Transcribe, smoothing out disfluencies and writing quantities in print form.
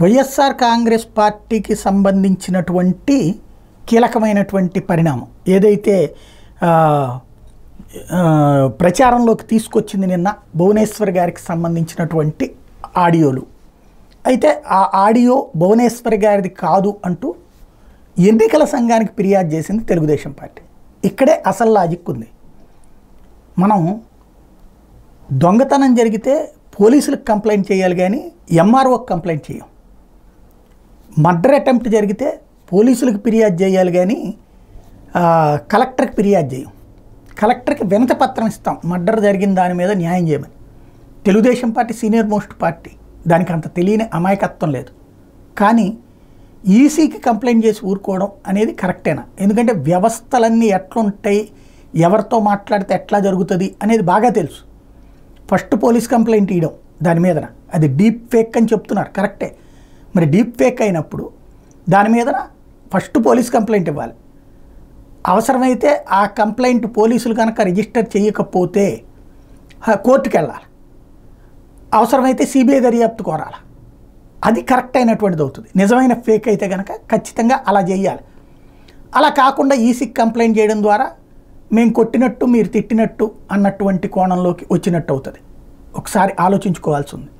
వైఎస్ఆర్ కాంగ్రెస్ పార్టీకి సంబంధించినటువంటి కీలకమైనటువంటి పరిణామం ఏదైతే ప్రచారంలోకి తీసుకొచ్చింది నిన్న భువనేశ్వర్ గారికి సంబంధించినటువంటి ఆడియోలు. అయితే ఆ ఆడియో భువనేశ్వర్ గారిది కాదు అంటూ ఎన్నికల సంఘానికి ఫిర్యాదు చేసింది తెలుగుదేశం పార్టీ. ఇక్కడే అసలు లాజిక్ ఉంది. మనం దొంగతనం జరిగితే పోలీసులకు కంప్లైంట్ చేయాలి కానీ ఎంఆర్ఓకి కంప్లైంట్ చేయం. మర్డర్ అటెంప్ట్ జరిగితే పోలీసులకు ఫిర్యాదు చేయాలి కానీ కలెక్టర్కి ఫిర్యాదు చేయం. కలెక్టర్కి వినతి పత్రం ఇస్తాం మర్డర్ జరిగిన దాని మీద న్యాయం చేయమని. Telugu Desam party senior most party, దానికి అంత తెలియని అమాయకత్వం లేదు. కానీ ఈసీకి కంప్లైంట్ చేసి ఊరుకోవడం అనేది కరెక్టేనా? ఎందుకంటే వ్యవస్థలన్నీ ఎట్లుంటాయి, ఎవరితో మాట్లాడితే ఎట్లా జరుగుతుంది అనేది బాగా తెలుసు. ఫస్ట్ పోలీస్ కంప్లైంట్ ఇవ్వడం దాని మీదన అది డీప్ ఫేక్ అని చెప్తున్నారు, కరెక్టే. మరి డీప్ ఫేక్ అయినప్పుడు దాని మీదన ఫస్ట్ పోలీస్ కంప్లైంట్ ఇవ్వాలి. అవసరమైతే ఆ కంప్లైంట్ పోలీసులు కనుక రిజిస్టర్ చేయకపోతే కోర్టుకు వెళ్ళాలి. అవసరమైతే సిబిఐ దర్యాప్తు కోరాలి. అది కరెక్ట్ అయినటువంటిది అవుతుంది. నిజమైన ఫేక్ అయితే కనుక ఖచ్చితంగా అలా చేయాలి. అలా కాకుండా ఈసీకి కంప్లైంట్ చేయడం ద్వారా మేము కొట్టినట్టు మీరు తిట్టినట్టు అన్నటువంటి కోణంలోకి వచ్చినట్టు అవుతుంది. ఒకసారి ఆలోచించుకోవాల్సి ఉంది.